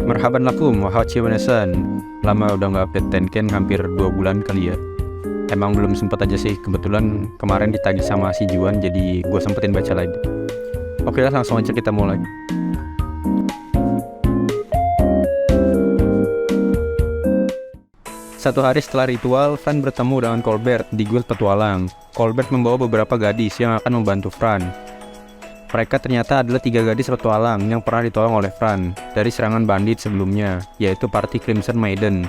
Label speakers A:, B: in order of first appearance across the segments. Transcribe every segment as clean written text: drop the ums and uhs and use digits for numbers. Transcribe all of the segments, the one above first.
A: Marhaban lakum, wahai Wenesan. Lama udah nggak update Tenken, hampir 2 bulan kali ya. Emang belum sempet aja sih, kebetulan kemarin ditagih sama si Juan, jadi gue sempetin baca lagi. Oke lah, langsung aja kita mulai. Satu hari setelah ritual, Fran bertemu dengan Colbert di guild petualang. Colbert membawa beberapa gadis yang akan membantu Fran. Mereka ternyata adalah 3 gadis petualang yang pernah ditolong oleh Fran dari serangan bandit sebelumnya, yaitu party Crimson Maiden.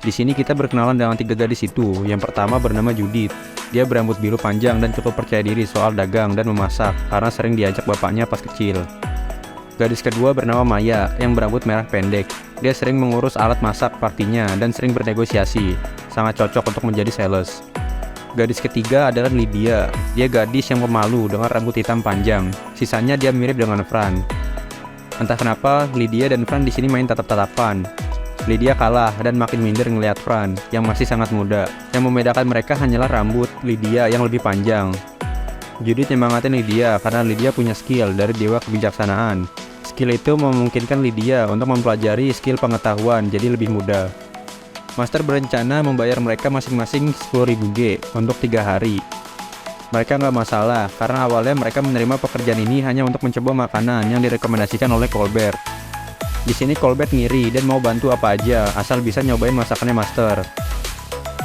A: Di sini kita berkenalan dengan 3 gadis itu. Yang pertama bernama Judith. Dia berambut biru panjang dan cukup percaya diri soal dagang dan memasak karena sering diajak bapaknya pas kecil. Gadis kedua bernama Maya yang berambut merah pendek. Dia sering mengurus alat masak partinya dan sering bernegosiasi. Sangat cocok untuk menjadi sales. Gadis ketiga adalah Lydia. Dia gadis yang pemalu dengan rambut hitam panjang. Sisanya dia mirip dengan Fran. Entah kenapa Lydia dan Fran di sini main tatap-tatapan. Lydia kalah dan makin minder ngelihat Fran yang masih sangat muda. Yang membedakan mereka hanyalah rambut Lydia yang lebih panjang. Judith nyemangatin Lydia karena Lydia punya skill dari dewa kebijaksanaan. Skill itu memungkinkan Lydia untuk mempelajari skill pengetahuan jadi lebih mudah. Master berencana membayar mereka masing-masing 10.000 G untuk 3 hari. Mereka nggak masalah karena awalnya mereka menerima pekerjaan ini hanya untuk mencoba makanan yang direkomendasikan oleh Colbert. Di sini Colbert ngiri dan mau bantu apa aja asal bisa nyobain masakannya Master.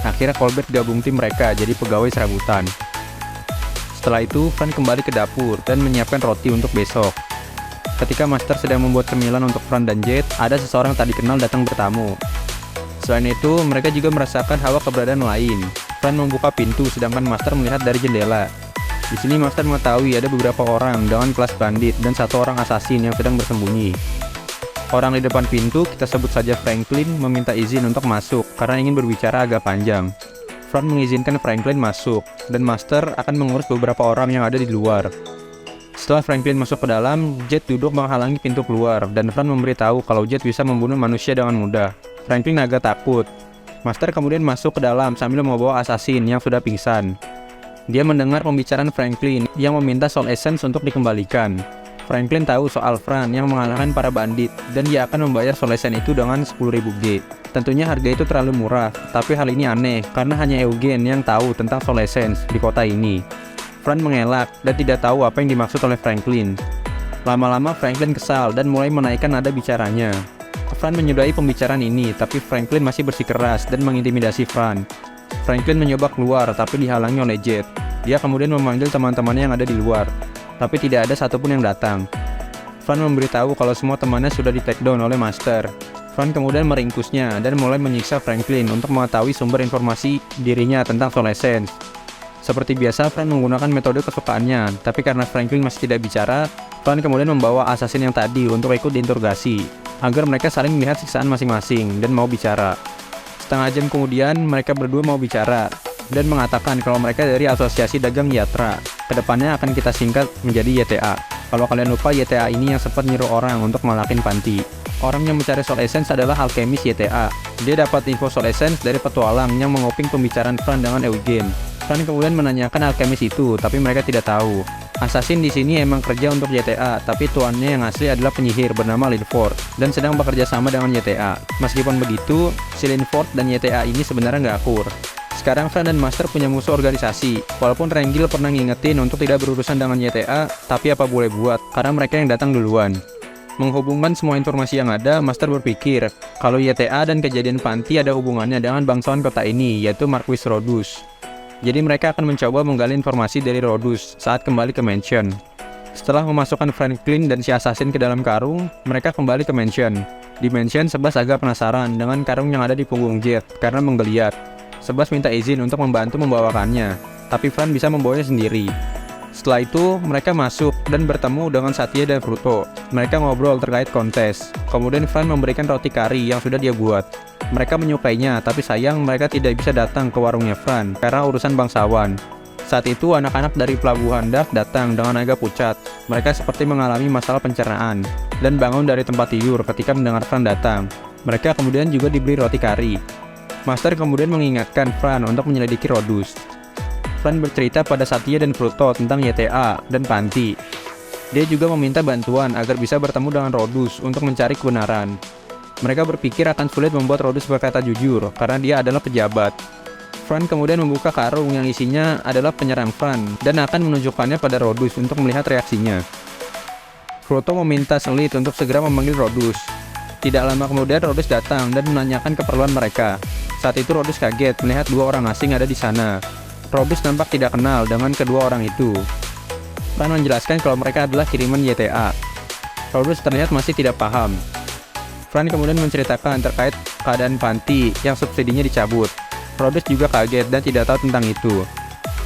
A: Akhirnya Colbert gabung tim mereka jadi pegawai serabutan. Setelah itu, Fran kembali ke dapur dan menyiapkan roti untuk besok. Ketika Master sedang membuat cemilan untuk Fran dan Jet, ada seseorang tak dikenal datang bertamu. Selain itu, mereka juga merasakan hawa keberadaan lain. Fran membuka pintu sedangkan Master melihat dari jendela. Di sini Master mengetahui ada beberapa orang dengan kelas bandit dan 1 orang assassin yang sedang bersembunyi. Orang di depan pintu, kita sebut saja Franklin, meminta izin untuk masuk karena ingin berbicara agak panjang. Fran mengizinkan Franklin masuk, dan Master akan mengurus beberapa orang yang ada di luar. Setelah Franklin masuk ke dalam, Jet duduk menghalangi pintu keluar, dan Fran memberitahu kalau Jet bisa membunuh manusia dengan mudah. Franklin agak takut. Master kemudian masuk ke dalam sambil membawa assassin yang sudah pingsan. Dia mendengar pembicaraan Franklin yang meminta Soul Essence untuk dikembalikan. Franklin tahu soal Fran yang mengalahkan para bandit, dan dia akan membayar Soul Essence itu dengan 10.000 G. Tentunya harga itu terlalu murah, tapi hal ini aneh karena hanya Eugene yang tahu tentang Soul Essence di kota ini. Fran mengelak dan tidak tahu apa yang dimaksud oleh Franklin. Lama-lama Franklin kesal dan mulai menaikkan nada bicaranya. Fran menyudahi pembicaraan ini, tapi Franklin masih bersikeras dan mengintimidasi Fran. Franklin mencoba keluar tapi dihalangi oleh Jet. Dia kemudian memanggil teman-temannya yang ada di luar, tapi tidak ada satupun yang datang. Fran memberitahu kalau semua temannya sudah di take down oleh Master. Fran kemudian meringkusnya dan mulai menyiksa Franklin untuk mengetahui sumber informasi dirinya tentang Soul Essence. Seperti biasa, Fran menggunakan metode kesukaannya, tapi karena Franklin masih tidak bicara, Fran kemudian membawa assassin yang tadi untuk ikut diinterogasi, agar mereka saling melihat siksaan masing-masing dan mau bicara. Setengah jam kemudian, mereka berdua mau bicara, dan mengatakan kalau mereka dari Asosiasi Dagang Yatra. Kedepannya akan kita singkat menjadi YTA. Kalau kalian lupa, YTA ini yang sempat nyuruh orang untuk malakin panti. Orang yang mencari Soul Essence adalah alkemis YTA. Dia dapat info Soul Essence dari petualang yang menguping pembicaraan Fran dengan Eugene. Fran kemudian menanyakan alkemis itu, tapi mereka tidak tahu. Assassin di sini emang kerja untuk YTA, tapi tuannya yang asli adalah penyihir bernama Linford dan sedang bekerja sama dengan YTA. Meskipun begitu, si Linford dan YTA ini sebenarnya nggak akur. Sekarang Fran dan Master punya musuh organisasi. Walaupun Rengil pernah ngingetin untuk tidak berurusan dengan YTA, tapi apa boleh buat, karena mereka yang datang duluan. Menghubungkan semua informasi yang ada, Master berpikir kalau YTA dan kejadian panti ada hubungannya dengan bangsawan kota ini, yaitu Marquis Rodus. Jadi mereka akan mencoba menggali informasi dari Rodus saat kembali ke mansion. Setelah memasukkan Franklin dan si assassin ke dalam karung, mereka kembali ke mansion. Di mansion, Sebas agak penasaran dengan karung yang ada di punggung Jet karena menggeliat. Sebas minta izin untuk membantu membawakannya, tapi Fran bisa membawanya sendiri. Setelah itu, mereka masuk dan bertemu dengan Satya dan Fruto. Mereka ngobrol terkait kontes. Kemudian Fran memberikan roti kari yang sudah dia buat. Mereka menyukainya, tapi sayang mereka tidak bisa datang ke warungnya Fran karena urusan bangsawan. Saat itu, anak-anak dari pelabuhan Dak datang dengan agak pucat. Mereka seperti mengalami masalah pencernaan dan bangun dari tempat tidur ketika mendengar Fran datang. Mereka kemudian juga diberi roti kari. Master kemudian mengingatkan Fran untuk menyelidiki Rodus. Fran bercerita pada Satya dan Fruto tentang YTA dan panti. Dia juga meminta bantuan agar bisa bertemu dengan Rodus untuk mencari kebenaran. Mereka berpikir akan sulit membuat Rodus berkata jujur karena dia adalah pejabat. Fran kemudian membuka karung yang isinya adalah penyerang Fran dan akan menunjukkannya pada Rodus untuk melihat reaksinya. Frodo meminta Selit untuk segera memanggil Rodus. Tidak lama kemudian Rodus datang dan menanyakan keperluan mereka. Saat itu Rodus kaget melihat dua orang asing ada di sana. Rodus nampak tidak kenal dengan kedua orang itu. Fran menjelaskan kalau mereka adalah kiriman YTA. Rodus terlihat masih tidak paham. Fran kemudian menceritakan terkait keadaan panti yang subsidinya dicabut. Rodus juga kaget dan tidak tahu tentang itu.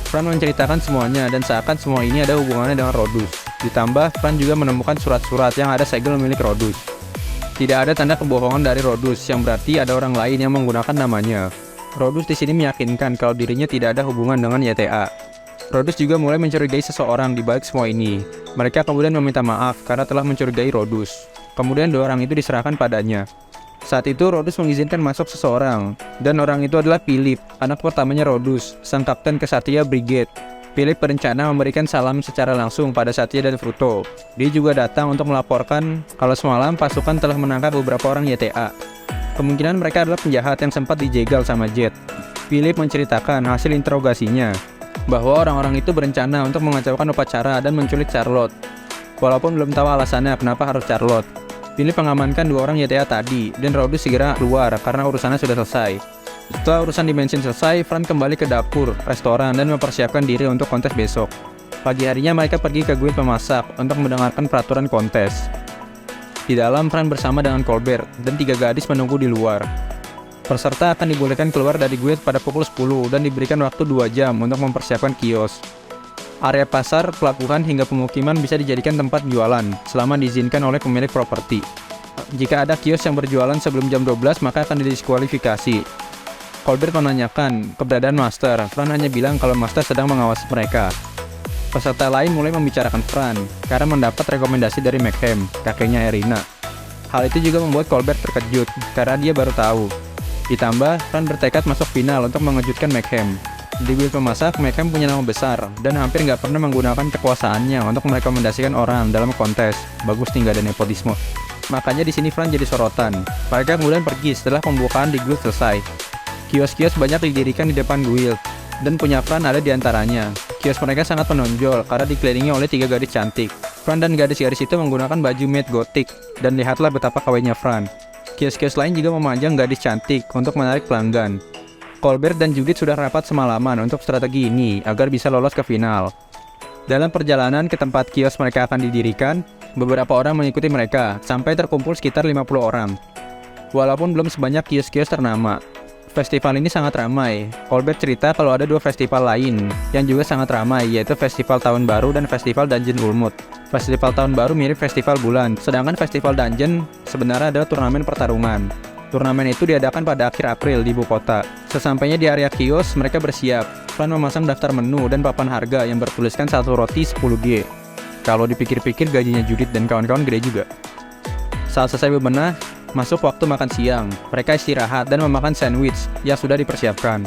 A: Fran menceritakan semuanya dan seakan semua ini ada hubungannya dengan Rodus. Ditambah, Fran juga menemukan surat-surat yang ada segel milik Rodus. Tidak ada tanda kebohongan dari Rodus, yang berarti ada orang lain yang menggunakan namanya. Rodus di sini meyakinkan kalau dirinya tidak ada hubungan dengan YTA. Rodus juga mulai mencurigai seseorang di balik semua ini. Mereka kemudian meminta maaf karena telah mencurigai Rodus. Kemudian dua orang itu diserahkan padanya. Saat itu Rodus mengizinkan masuk seseorang, dan orang itu adalah Philip, anak pertamanya Rodus, sang kapten Kesatria Brigade. Philip berencana memberikan salam secara langsung pada Satya dan Frodo. Dia juga datang untuk melaporkan kalau semalam pasukan telah menangkap beberapa orang YTA. Kemungkinan mereka adalah penjahat yang sempat dijegal sama Jet. Philip menceritakan hasil interogasinya, bahwa orang-orang itu berencana untuk mengacaukan upacara dan menculik Charlotte. Walaupun belum tahu alasannya kenapa harus Charlotte, Philip mengamankan dua orang YTA tadi, dan Rodus segera keluar karena urusannya sudah selesai. Setelah urusan dimensi selesai, Fran kembali ke dapur, restoran, dan mempersiapkan diri untuk kontes besok. Pagi harinya mereka pergi ke guild pemasak untuk mendengarkan peraturan kontes. Di dalam, Fran bersama dengan Colbert, dan 3 gadis menunggu di luar. Peserta akan dibolehkan keluar dari guild pada pukul 10 dan diberikan waktu 2 jam untuk mempersiapkan kios. Area pasar, pelabuhan, hingga pemukiman bisa dijadikan tempat jualan, selama diizinkan oleh pemilik properti. Jika ada kios yang berjualan sebelum jam 12, maka akan didiskualifikasi. Colbert menanyakan keberadaan Master. Fran hanya bilang kalau Master sedang mengawasi mereka. Peserta lain mulai membicarakan Fran, karena mendapat rekomendasi dari Mayhem, kakeknya Irina. Hal itu juga membuat Colbert terkejut, karena dia baru tahu. Ditambah, Fran bertekad masuk final untuk mengejutkan Mayhem. Di guild pemasak, Mayhem punya nama besar, dan hampir nggak pernah menggunakan kekuasaannya untuk merekomendasikan orang dalam kontes. Bagus nih nggak ada nepotisme. Makanya di sini Fran jadi sorotan. Mereka kemudian pergi setelah pembukaan di guild selesai. Kios-kios banyak didirikan di depan guild, dan punya Fran ada di antaranya. Kios mereka sangat menonjol karena dikelilingi oleh 3 gadis cantik. Fran dan gadis-gadis itu menggunakan baju matte gotik, dan lihatlah betapa kawinnya Fran. Kios-kios lain juga memanjang gadis cantik untuk menarik pelanggan. Colbert dan Judith sudah rapat semalaman untuk strategi ini agar bisa lolos ke final. Dalam perjalanan ke tempat kios mereka akan didirikan, beberapa orang mengikuti mereka, sampai terkumpul sekitar 50 orang. Walaupun belum sebanyak kios-kios ternama, festival ini sangat ramai. Colbert cerita kalau ada 2 festival lain yang juga sangat ramai, yaitu Festival Tahun Baru dan Festival Dungeon Ulmut. Festival Tahun Baru mirip Festival Bulan, sedangkan Festival Dungeon sebenarnya adalah turnamen pertarungan. Turnamen itu diadakan pada akhir April di ibu kota. Sesampainya di area kios, mereka bersiap. Fran memasang daftar menu dan papan harga yang bertuliskan 1 roti 10G. Kalau dipikir-pikir gajinya Judith dan kawan-kawan gede juga. Saat selesai bebenah, masuk waktu makan siang. Mereka istirahat dan memakan sandwich yang sudah dipersiapkan.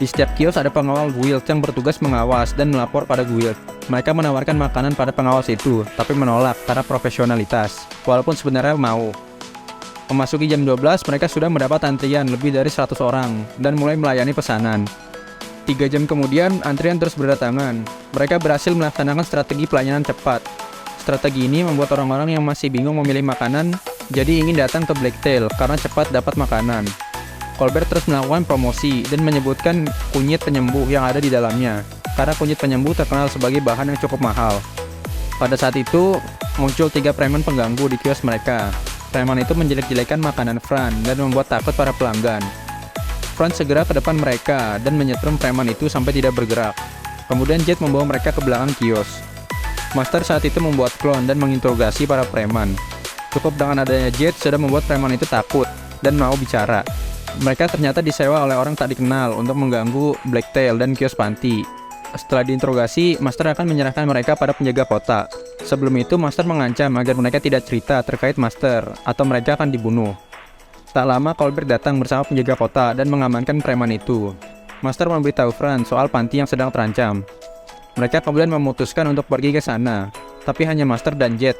A: Di setiap kios ada pengawal guild yang bertugas mengawas dan melapor pada guild. Mereka menawarkan makanan pada pengawas itu, tapi menolak karena profesionalitas, walaupun sebenarnya mau. Memasuki jam 12, mereka sudah mendapat antrian lebih dari 100 orang dan mulai melayani pesanan. 3 jam kemudian, antrian terus berdatangan. Mereka berhasil melaksanakan strategi pelayanan cepat. Strategi ini membuat orang-orang yang masih bingung memilih makanan jadi ingin datang ke Blacktail karena cepat dapat makanan. Colbert terus melakukan promosi dan menyebutkan kunyit penyembuh yang ada di dalamnya, karena kunyit penyembuh terkenal sebagai bahan yang cukup mahal. Pada saat itu, muncul 3 preman pengganggu di kios mereka. Preman itu menjelek-jelekan makanan Fran dan membuat takut para pelanggan. Fran segera ke depan mereka dan menyetrum preman itu sampai tidak bergerak. Kemudian Jet membawa mereka ke belakang kios. Master saat itu membuat klon dan menginterogasi para preman. Cukup dengan adanya Jet sudah membuat preman itu takut dan mau bicara. Mereka ternyata disewa oleh orang tak dikenal untuk mengganggu Blacktail dan kios panti. Setelah diinterogasi, Master akan menyerahkan mereka pada penjaga kota. Sebelum itu, Master mengancam agar mereka tidak cerita terkait Master, atau mereka akan dibunuh. Tak lama, Colbert datang bersama penjaga kota dan mengamankan preman itu. Master memberitahu Fran soal panti yang sedang terancam. Mereka kemudian memutuskan untuk pergi ke sana, tapi hanya Master dan Jet,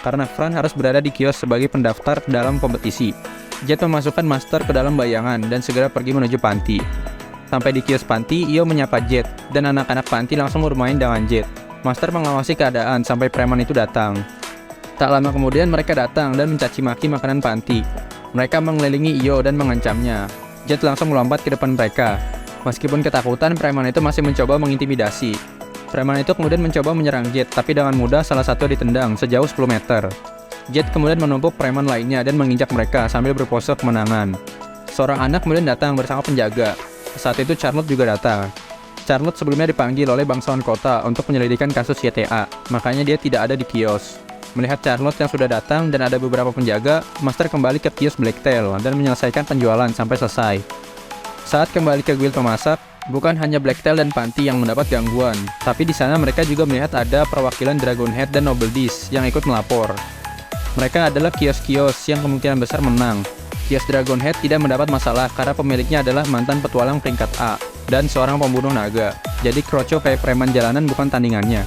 A: karena Fran harus berada di kios sebagai pendaftar dalam kompetisi. Jet memasukkan Master ke dalam bayangan dan segera pergi menuju panti. Sampai di kios panti, Io menyapa Jet, dan anak-anak panti langsung bermain dengan Jet. Master mengawasi keadaan sampai preman itu datang. Tak lama kemudian mereka datang dan mencaci maki makanan panti. Mereka mengelilingi Io dan mengancamnya. Jet langsung melompat ke depan mereka. Meskipun ketakutan, preman itu masih mencoba mengintimidasi. Preman itu kemudian mencoba menyerang Jet, tapi dengan mudah salah satu ditendang sejauh 10 meter. Jet kemudian menumpuk preman lainnya dan menginjak mereka sambil berpose kemenangan. Seorang anak kemudian datang bersama penjaga. Saat itu Charlotte juga datang. Charlotte sebelumnya dipanggil oleh bangsawan kota untuk penyelidikan kasus YTA, makanya dia tidak ada di kios. Melihat Charlotte yang sudah datang dan ada beberapa penjaga, Master kembali ke kios Blacktail dan menyelesaikan penjualan sampai selesai. Saat kembali ke guild pemasak, bukan hanya Blacktail dan Panty yang mendapat gangguan, tapi di sana mereka juga melihat ada perwakilan Dragonhead dan Noble Dish yang ikut melapor. Mereka adalah kios-kios yang kemungkinan besar menang. Kios Dragonhead tidak mendapat masalah karena pemiliknya adalah mantan petualang peringkat A dan seorang pembunuh naga, jadi kroco kayak preman jalanan bukan tandingannya.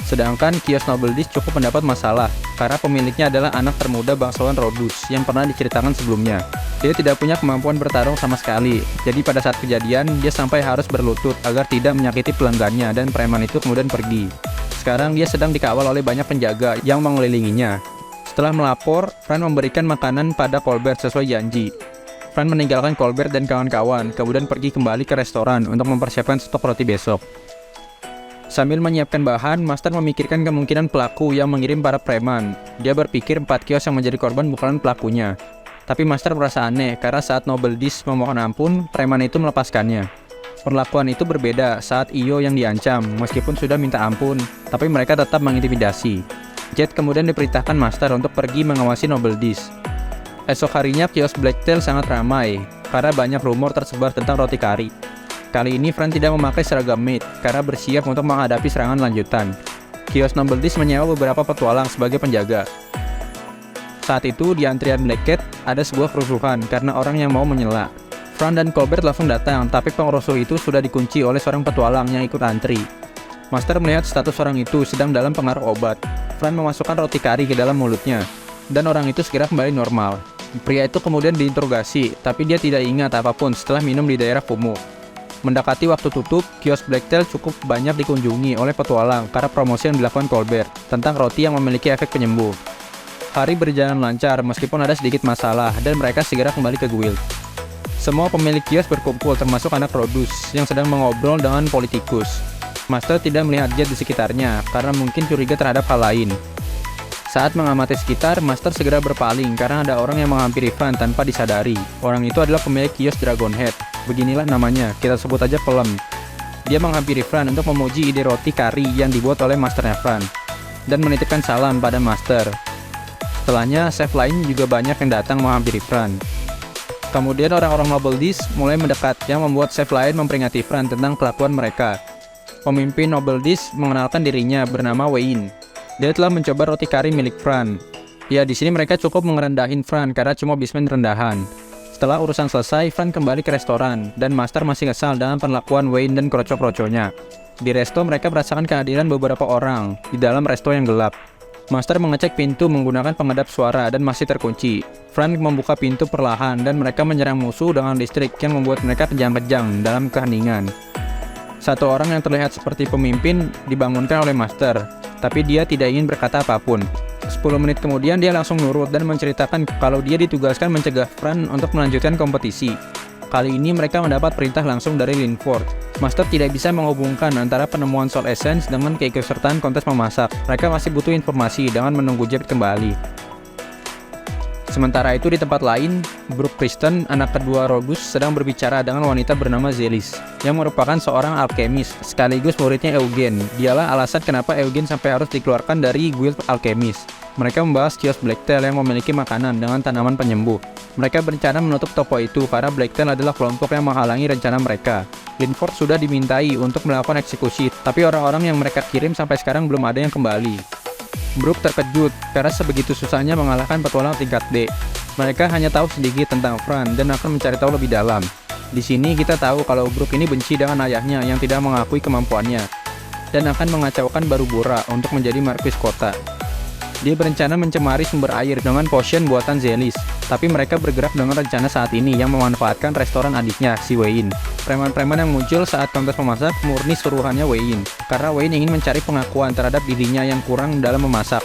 A: Sedangkan kios Noble Dish cukup mendapat masalah karena pemiliknya adalah anak termuda bangsawan Rodus yang pernah diceritakan sebelumnya. Dia tidak punya kemampuan bertarung sama sekali, jadi pada saat kejadian dia sampai harus berlutut agar tidak menyakiti pelanggannya dan preman itu kemudian pergi. Sekarang dia sedang dikawal oleh banyak penjaga yang mengelilinginya. Setelah melapor, Fran memberikan makanan pada Colbert sesuai janji. Fran meninggalkan Colbert dan kawan-kawan, kemudian pergi kembali ke restoran untuk mempersiapkan stok roti besok. Sambil menyiapkan bahan, Master memikirkan kemungkinan pelaku yang mengirim para preman. Dia berpikir 4 kios yang menjadi korban bukan pelakunya. Tapi Master merasa aneh karena saat Noble Dish memohon ampun, preman itu melepaskannya. Perlakuan itu berbeda saat Io yang diancam, meskipun sudah minta ampun, tapi mereka tetap mengintimidasi. Jet kemudian diperintahkan Master untuk pergi mengawasi Noble Dish. Esok harinya kios Blacktail sangat ramai, karena banyak rumor tersebar tentang roti kari. Kali ini Fran tidak memakai seragam maid, karena bersiap untuk menghadapi serangan lanjutan. Kios Noble Dish menyewa beberapa petualang sebagai penjaga. Saat itu di antrian Black Cat ada sebuah kerusuhan karena orang yang mau menyela. Fran dan Colbert langsung datang, tapi pengerusuh itu sudah dikunci oleh seorang petualang yang ikut antri. Master melihat status orang itu sedang dalam pengaruh obat. Fran memasukkan roti kari ke dalam mulutnya, dan orang itu segera kembali normal. Pria itu kemudian diinterogasi, tapi dia tidak ingat apapun setelah minum di daerah kumuh. Mendekati waktu tutup, kios Blacktail cukup banyak dikunjungi oleh petualang karena promosi yang dilakukan Colbert tentang roti yang memiliki efek penyembuh. Hari berjalan lancar meskipun ada sedikit masalah dan mereka segera kembali ke guild. Semua pemilik kios berkumpul termasuk anak Rodus yang sedang mengobrol dengan politikus. Master tidak melihat Jet di sekitarnya karena mungkin curiga terhadap hal lain. Saat mengamati sekitar, Master segera berpaling karena ada orang yang menghampiri Fran tanpa disadari. Orang itu adalah pemilik kios Dragonhead. Beginilah namanya, kita sebut aja Pelem. Dia menghampiri Fran untuk memuji ide roti kari yang dibuat oleh masternya Fran, dan menitipkan salam pada Master. Setelahnya, chef lain juga banyak yang datang menghampiri Fran. Kemudian orang-orang Noble Dish mulai mendekat yang membuat chef lain memperingati Fran tentang kelakuan mereka. Pemimpin Noble Dish mengenalkan dirinya bernama Wayne. Dia telah mencoba roti kari milik Fran. Ya, di sini mereka cukup mengerendahin Fran karena cuma bismen rendahan. Setelah urusan selesai, Fran kembali ke restoran, dan Master masih kesal dengan perlakuan Wayne dan kroco-kroconya. Di resto, mereka merasakan kehadiran beberapa orang di dalam resto yang gelap. Master mengecek pintu menggunakan pengedap suara dan masih terkunci. Fran membuka pintu perlahan dan mereka menyerang musuh dengan listrik yang membuat mereka kejang-kejang dalam keheningan. Satu orang yang terlihat seperti pemimpin dibangunkan oleh Master, tapi dia tidak ingin berkata apapun. 10 menit kemudian dia langsung nurut dan menceritakan kalau dia ditugaskan mencegah Fran untuk melanjutkan kompetisi. Kali ini mereka mendapat perintah langsung dari Linford. Master tidak bisa menghubungkan antara penemuan Soul Essence dengan keikutsertaan kontes memasak. Mereka masih butuh informasi dengan menunggu Jet kembali. Sementara itu di tempat lain, Brooke Preston, anak kedua Rodus, sedang berbicara dengan wanita bernama Zelis, yang merupakan seorang alkemis, sekaligus muridnya Eugen. Dialah alasan kenapa Eugen sampai harus dikeluarkan dari guild alkemis. Mereka membahas kios Blacktail yang memiliki makanan dengan tanaman penyembuh. Mereka berencana menutup toko itu karena Blacktail adalah kelompok yang menghalangi rencana mereka. Linford sudah dimintai untuk melakukan eksekusi, tapi orang-orang yang mereka kirim sampai sekarang belum ada yang kembali. Brooke terkejut karena sebegitu susahnya mengalahkan petualang tingkat D. Mereka hanya tahu sedikit tentang Fran dan akan mencari tahu lebih dalam. Di sini kita tahu kalau Brooke ini benci dengan ayahnya yang tidak mengakui kemampuannya dan akan mengacaukan Barubora untuk menjadi markis kota. Dia berencana mencemari sumber air dengan potion buatan Zelis. Tapi mereka bergerak dengan rencana saat ini yang memanfaatkan restoran adiknya, si Wayne. Preman-preman yang muncul saat kontes memasak murni suruhannya Wayne, karena Wayne ingin mencari pengakuan terhadap dirinya yang kurang dalam memasak.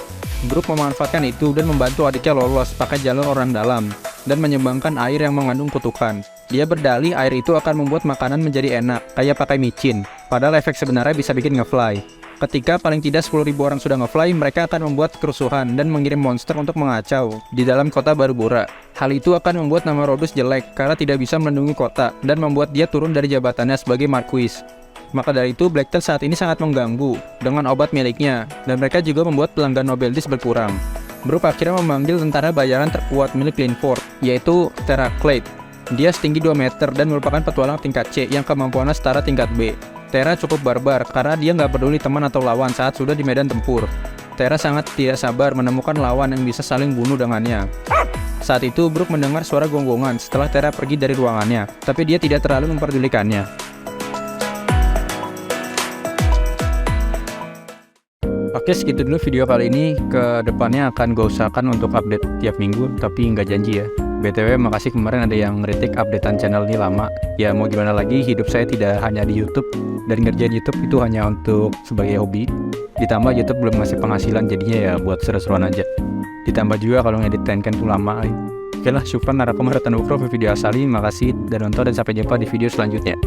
A: Grup memanfaatkan itu dan membantu adiknya lolos pakai jalur orang dalam dan menyumbangkan air yang mengandung kutukan. Dia berdalih air itu akan membuat makanan menjadi enak, kayak pakai micin. Padahal efek sebenarnya bisa bikin ngefly. Ketika paling tidak 10.000 orang sudah ngefly, mereka akan membuat kerusuhan dan mengirim monster untuk mengacau di dalam kota Barbura. Hal itu akan membuat nama Rhodus jelek karena tidak bisa melindungi kota dan membuat dia turun dari jabatannya sebagai Marquis. Maka dari itu, Blacktail saat ini sangat mengganggu dengan obat miliknya, dan mereka juga membuat pelanggan Nobeldis berkurang. Grup akhirnya memanggil tentara bayaran terkuat milik Linford, yaitu Terraclade. Dia setinggi 2 meter dan merupakan petualang tingkat C yang kemampuannya setara tingkat B. Terra cukup barbar karena dia nggak peduli teman atau lawan saat sudah di medan tempur. Terra sangat tidak sabar menemukan lawan yang bisa saling bunuh dengannya. Saat itu, Brook mendengar suara gonggongan setelah Terra pergi dari ruangannya, tapi dia tidak terlalu memperdulikannya. Oke, segitu dulu video kali ini. Ke depannya akan gue usahakan untuk update tiap minggu, tapi nggak janji ya. BTW, makasih kemarin ada yang ngeritik updatean channel ini lama. Ya mau gimana lagi, hidup saya tidak hanya di YouTube, dan ngerjain YouTube itu hanya untuk sebagai hobi. Ditambah YouTube belum ngasih penghasilan, jadinya ya buat seru-seruan aja. Ditambah juga kalau ngedit Tenkan itu lama. Oke lah, syukran narakum haratan ukro video asali. Makasih dan nonton, dan sampai jumpa di video selanjutnya.